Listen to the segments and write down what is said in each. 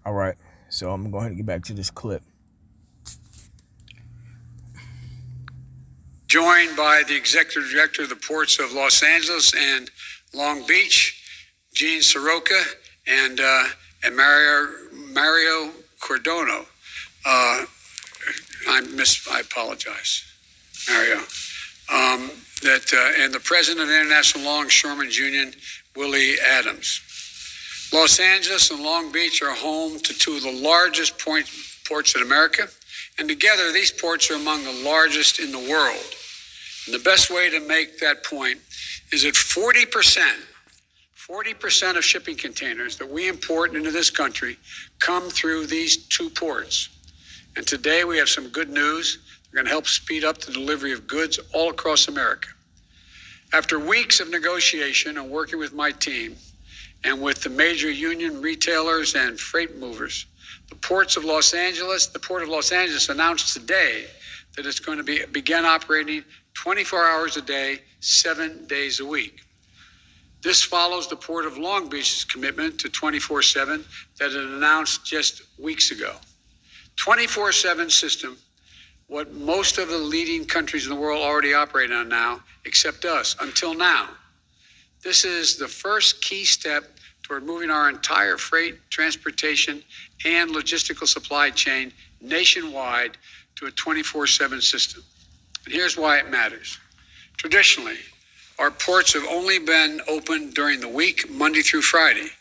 All right, so I'm going to go ahead and get back to this clip. Joined by the executive director of the ports of Los Angeles and Long Beach, Gene Soroka, and Mario Cordono. I apologize, Mario. And the president of the International Longshoremen's Union, Willie Adams. Los Angeles and Long Beach are home to two of the largest ports in America, and together these ports are among the largest in the world. And the best way to make that point is that 40% of shipping containers that we import into this country come through these two ports. And today we have some good news. We're going to help speed up the delivery of goods all across America. After weeks of negotiation and working with my team and with the major union retailers and freight movers, the Port of Los Angeles announced today that it's going to begin operating 24 hours a day, 7 days a week. This follows the Port of Long Beach's commitment to 24/7 that it announced just weeks ago. 24/7 system, what most of the leading countries in the world already operate on now, except us, until now. This is the first key step toward moving our entire freight, transportation, and logistical supply chain nationwide to a 24/7 system. And here's why it matters. Traditionally, our ports have only been open during the week, Monday through Friday,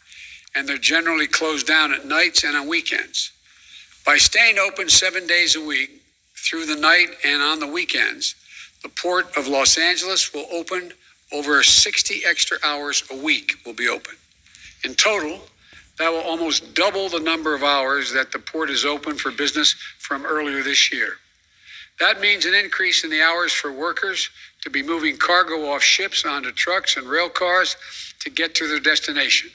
and they're generally closed down at nights and on weekends. By staying open 7 days a week, through the night and on the weekends, the Port of Los Angeles will open over 60 extra hours a week will be open. In total, that will almost double the number of hours that the port is open for business from earlier this year. That means an increase in the hours for workers to be moving cargo off ships onto trucks and rail cars to get to their destination.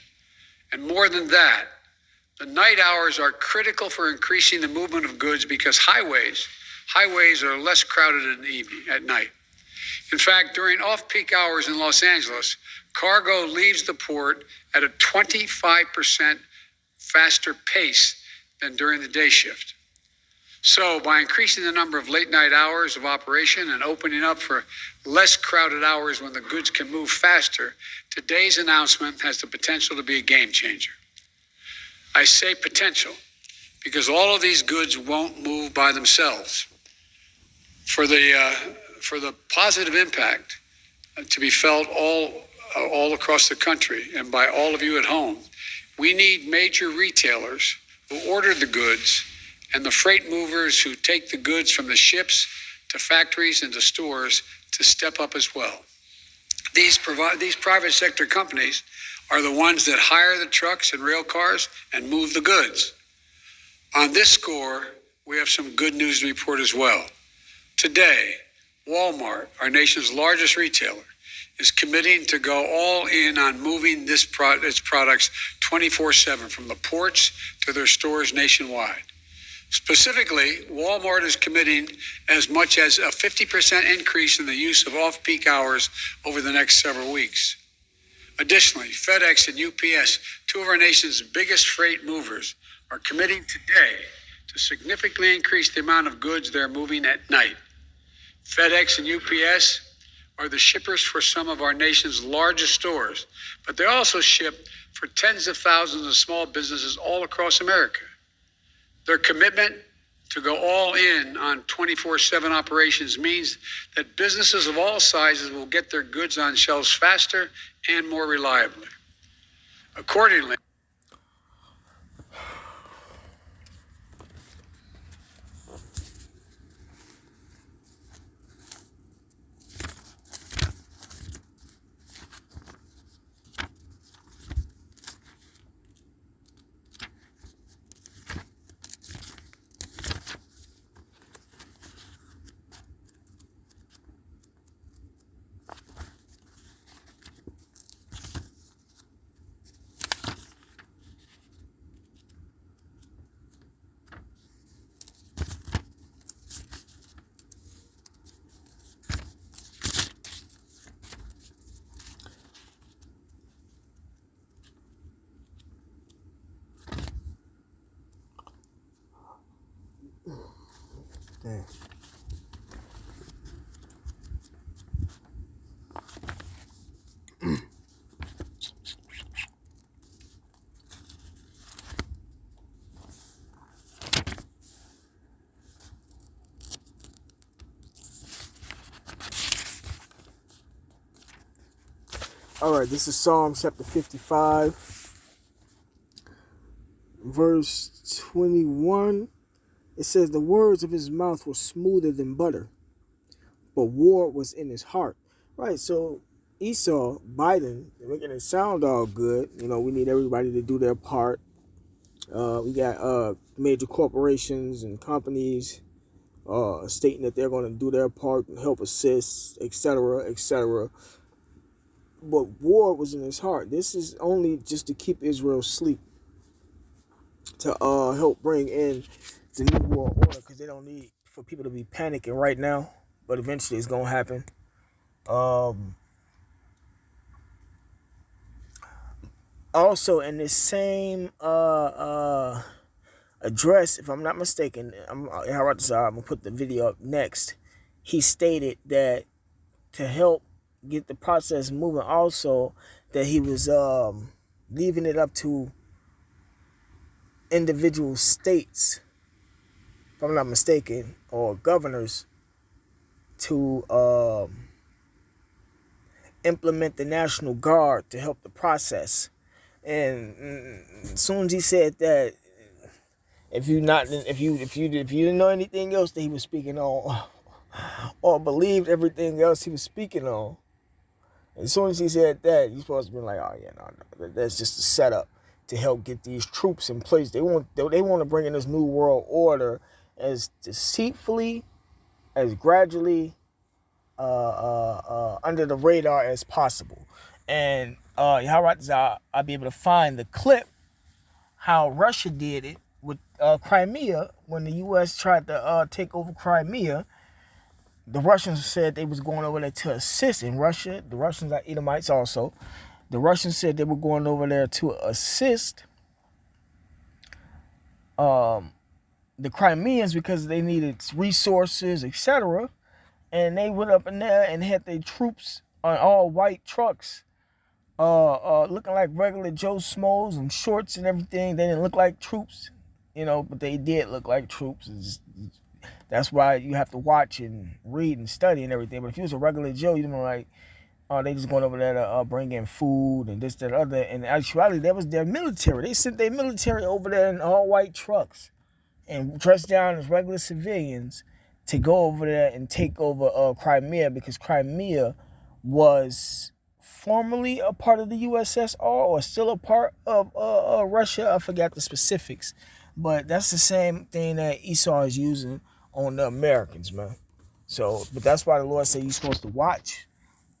And more than that, the night hours are critical for increasing the movement of goods because highways are less crowded in the evening, at night. In fact, during off-peak hours in Los Angeles, cargo leaves the port at a 25% faster pace than during the day shift. So by increasing the number of late night hours of operation and opening up for less crowded hours when the goods can move faster, today's announcement has the potential to be a game changer. I say potential because all of these goods won't move by themselves. For the positive impact to be felt all across the country and by all of you at home, we need major retailers who ordered the goods and the freight movers who take the goods from the ships to factories and to stores to step up as well. These private sector companies are the ones that hire the trucks and rail cars and move the goods. On this score, we have some good news to report as well. Today, Walmart, our nation's largest retailer, is committing to go all in on moving its products 24/7 from the ports to their stores nationwide. Specifically, Walmart is committing as much as a 50% increase in the use of off-peak hours over the next several weeks. Additionally, FedEx and UPS, two of our nation's biggest freight movers, are committing today to significantly increase the amount of goods they're moving at night. FedEx and UPS are the shippers for some of our nation's largest stores, but they also ship for tens of thousands of small businesses all across America. Their commitment to go all in on 24/7 operations means that businesses of all sizes will get their goods on shelves faster and more reliably. Accordingly, Damn. All right, this is Psalm chapter 55, verse 21. It says, the words of his mouth were smoother than butter, but war was in his heart. Right, so Esau, Biden, they're making it sound all good. You know, we need everybody to do their part. We got major corporations and companies stating that they're going to do their part and help assist, etc., etc. But war was in his heart. This is only just to keep Israel asleep, to help bring in the new world order, because they don't need for people to be panicking right now, but eventually it's gonna happen. Also, in this same address, if I'm not mistaken, I'm gonna put the video up next. He stated that to help get the process moving, also that he was leaving it up to individual states, if I'm not mistaken, or governors to implement the National Guard to help the process. And as soon as he said that, if you didn't know anything else that he was speaking on, or believed everything else he was speaking on, as soon as he said that, you're supposed to be like, oh yeah, no, that's just a setup to help get these troops in place. They want to bring in this new world order as deceitfully, as gradually, under the radar as possible. And I'll be able to find the clip how Russia did it with Crimea. When the U.S. tried to take over Crimea, the Russians said they was going over there to assist. In Russia, the Russians are Edomites also. The Russians said they were going over there to assist the Crimeans because they needed resources, etc. And they went up in there and had their troops on all white trucks, looking like regular Joe Smoes and shorts and everything. They didn't look like troops, but they did look like troops. That's why you have to watch and read and study and everything. But if you was a regular Joe, you know, like, they just going over there to bring in food and this, that, other. And actually, that was their military. They sent their military over there in all white trucks and dressed down as regular civilians to go over there and take over Crimea, because Crimea was formerly a part of the USSR or still a part of Russia. I forgot the specifics, but that's the same thing that Esau is using on the Americans, man. So, but that's why the Lord said you're supposed to watch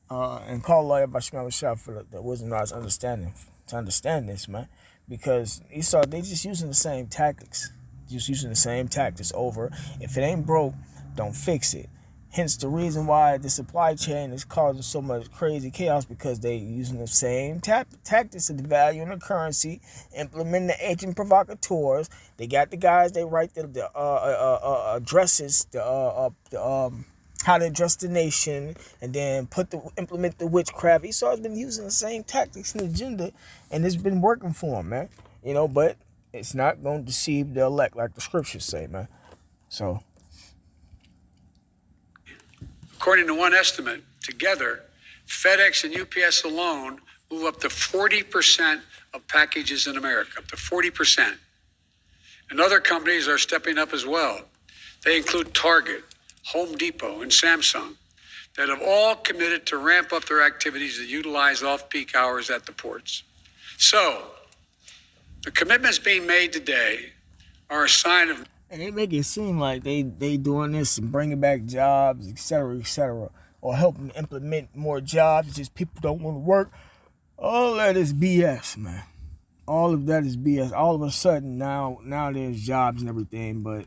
and call Allah by Shema for the wisdom, knowledge, understanding to understand this, man. Because Esau, they just using the same tactics. Just using the same tactics over. If it ain't broke, don't fix it. Hence the reason why the supply chain is causing so much crazy chaos, because they using the same tactics of devaluing the currency, implementing the agent provocateurs. They got the guys, they write the addresses, how to address the nation, and then implement the witchcraft. Esau's been using the same tactics and agenda, and it's been working for him, man. But it's not going to deceive the elect, like the scriptures say, man. So, according to one estimate, together, FedEx and UPS alone move up to 40% of packages in America, up to 40%. And other companies are stepping up as well. They include Target, Home Depot, and Samsung, that have all committed to ramp up their activities to utilize off-peak hours at the ports. So, the commitments being made today are a sign of... And they make it seem like they doing this and bringing back jobs, etc., or helping implement more jobs. Just people don't want to work. All that is BS, man. All of that is BS. All of a sudden now there's jobs and everything, but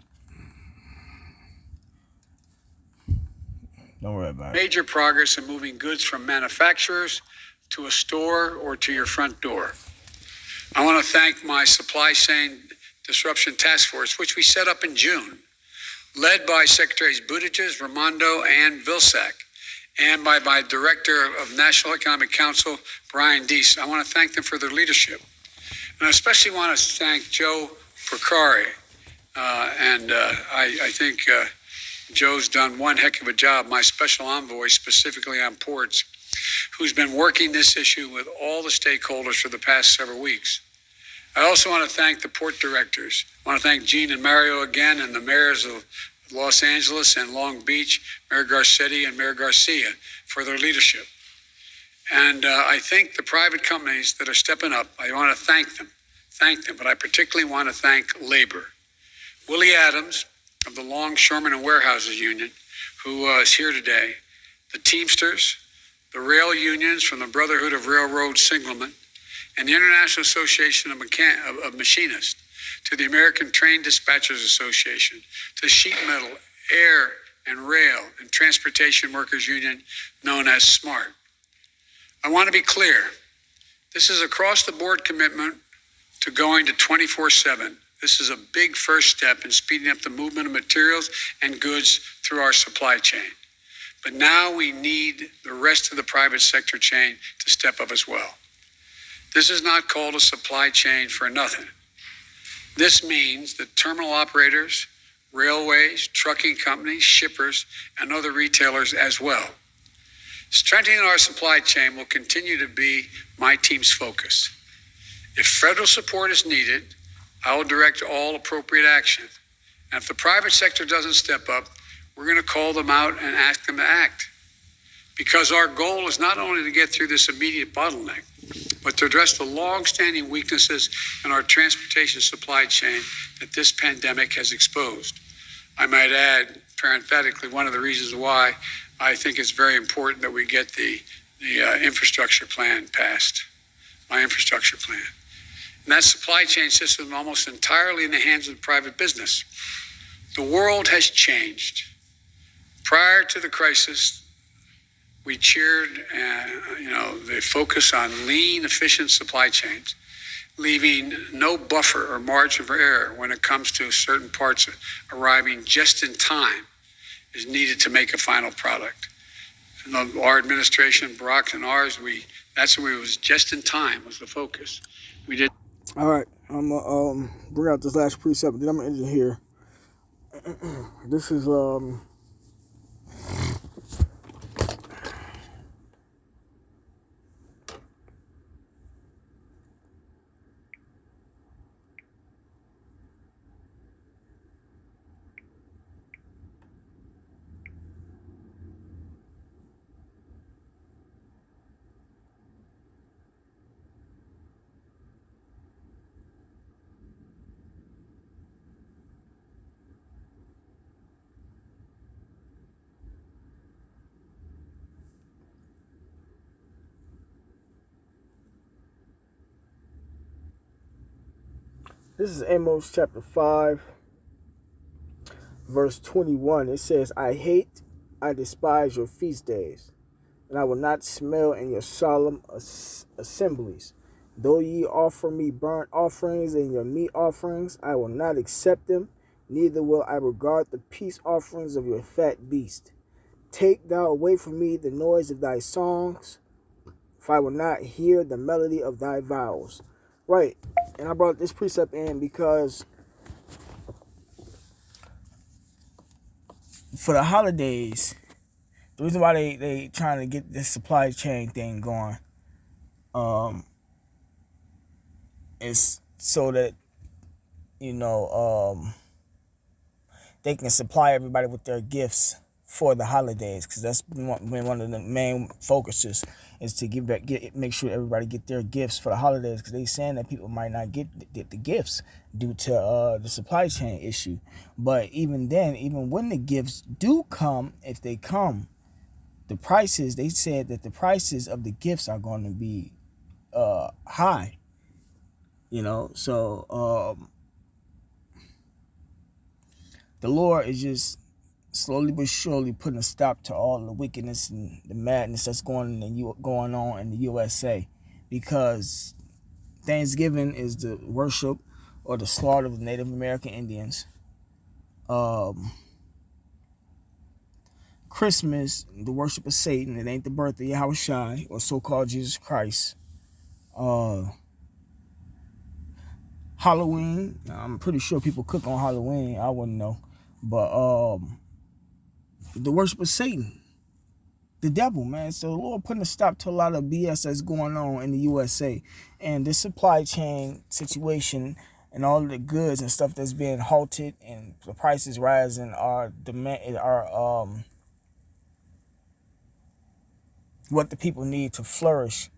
don't worry about it. Major progress in moving goods from manufacturers to a store or to your front door. I want to thank my supply chain disruption task force, which we set up in June, led by Secretaries Buttigieg, Raimondo, and Vilsack, and by my Director of National Economic Council, Brian Deese. I want to thank them for their leadership. And I especially want to thank Joe Procari. I think Joe's done one heck of a job, my special envoy specifically on ports, who's been working this issue with all the stakeholders for the past several weeks. I also want to thank the port directors. I want to thank Gene and Mario again, and the mayors of Los Angeles and Long Beach, Mayor Garcetti and Mayor Garcia, for their leadership. And I think the private companies that are stepping up, I want to thank them, but I particularly want to thank labor. Willie Adams of the Longshoremen and Warehouses Union, who is here today, the Teamsters, the rail unions from the Brotherhood of Railroad Signalmen, and the International Association of Machinists, to the American Train Dispatchers Association, to Sheet Metal, Air and Rail and Transportation Workers Union, known as SMART. I want to be clear. This is across the board commitment to going to 24/7. This is a big first step in speeding up the movement of materials and goods through our supply chain. But now we need the rest of the private sector chain to step up as well. This is not called a supply chain for nothing. This means that terminal operators, railways, trucking companies, shippers, and other retailers as well. Strengthening our supply chain will continue to be my team's focus. If federal support is needed, I will direct all appropriate action. And if the private sector doesn't step up, we're going to call them out and ask them to act. Because our goal is not only to get through this immediate bottleneck, but to address the long-standing weaknesses in our transportation supply chain that this pandemic has exposed. I might add, parenthetically, one of the reasons why I think it's very important that we get the infrastructure plan passed, my infrastructure plan. And that supply chain system is almost entirely in the hands of private business. The world has changed. Prior to the crisis, we cheered, the focus on lean, efficient supply chains, leaving no buffer or margin for error when it comes to certain parts arriving just in time is needed to make a final product. And our administration, Barack and ours, that's where it was just in time was the focus. We did. All right, I'm gonna bring out this last precept, then I'm gonna end it here. This is Amos chapter 5, verse 21. It says, I despise your feast days, and I will not smell in your solemn assemblies. Though ye offer me burnt offerings and your meat offerings, I will not accept them, neither will I regard the peace offerings of your fat beast. Take thou away from me the noise of thy songs, for I will not hear the melody of thy vows. Right, and I brought this precept in because for the holidays, the reason why they trying to get this supply chain thing going, is so that they can supply everybody with their gifts for the holidays, because that's been one of the main focuses, is to make sure everybody get their gifts for the holidays, because they saying that people might not get the gifts due to the supply chain issue. But even then, even when the gifts do come, if they come, the prices, they said that the prices of the gifts are going to be high. So the Lord is just slowly but surely putting a stop to all the wickedness and the madness that's going on in the USA, because Thanksgiving is the worship or the slaughter of the Native American Indians. Christmas, the worship of Satan. It ain't the birth of Yahweh Shai or so-called Jesus Christ. Halloween. I'm pretty sure people cook on Halloween. I wouldn't know, but the worship of Satan, the devil, man. So the Lord putting a stop to a lot of BS that's going on in the USA, and this supply chain situation and all of the goods and stuff that's being halted and the prices rising are demand are what the people need to flourish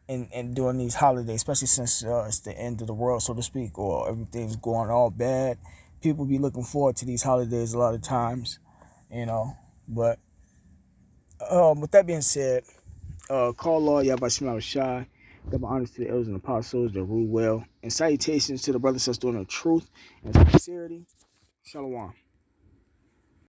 in during these holidays, especially since it's the end of the world, so to speak, or everything's going all bad. People be looking forward to these holidays a lot of times, you know. But with that being said, call law Yahweh Shema Shai. Double honors to the elders and apostles that rule well. And salutations to the brothers and sisters doing the truth and sincerity. Shalom.